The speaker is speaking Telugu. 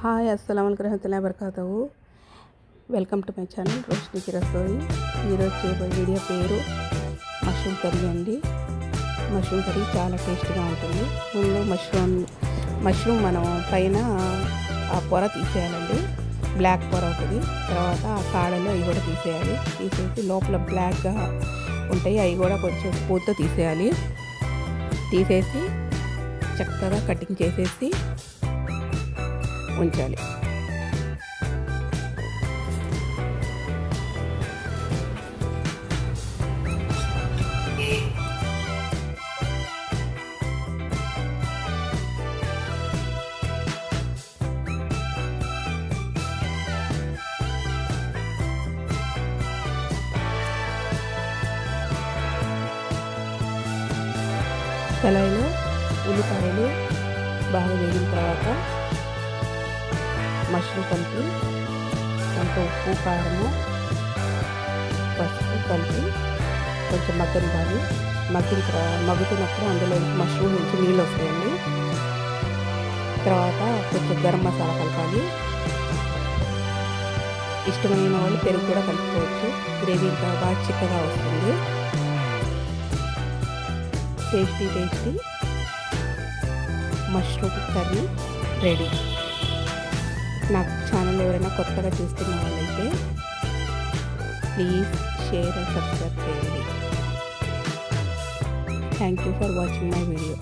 హాయ్ అస్సలం వరహమతుల్లాహి వబరకాతుహు. Welcome to my channel Roshini ki Rasoi. ఈరోజు చేయబోయే వీడియో పేరు మష్రూమ్ కర్రీ అండి. మష్రూమ్ కర్రీ చాలా టేస్ట్గా ఉంటుంది. ముందు మష్రూమ్ మనం పైన ఆ పొర తీసేయాలండి, బ్లాక్ పొర అవుతుంది. తర్వాత ఆ కాడలు అవి కూడా తీసేయాలి. తీసేసి లోపల బ్లాక్గా ఉంటాయి, అవి కూడా కొంచెం స్పూన్తో తీసేయాలి. తీసేసి చక్కగా కటింగ్ చేసేసి ఉంచాలి. కళాయిలో ఉల్లిపాయలు బాగా వేగిన తర్వాత మష్రూమ్ కలిపి దాంట్లో ఉప్పు, కారము, పసుపు కలిపి కొంచెం మగ్గనివ్వాలి. మగ్గుతున్నప్పుడు అందులో మష్రూమ్ నుంచి నీళ్ళు వస్తాయండి. తర్వాత కొంచెం గరం మసాలా కలపాలి. ఇష్టమైన వాళ్ళు పెరుగు కూడా కలుపుకోవచ్చు. గ్రేవీ ఇంకా బాగా చిక్కగా వస్తుంది. Tasty mushroom curry ready. నాకు ఛానల్ ఎవరైనా కొత్తగా చూస్తున్న వాళ్ళైతే ప్లీజ్ షేర్ అండ్ సబ్స్క్రైబ్ చేయండి. Thank you for watching my video.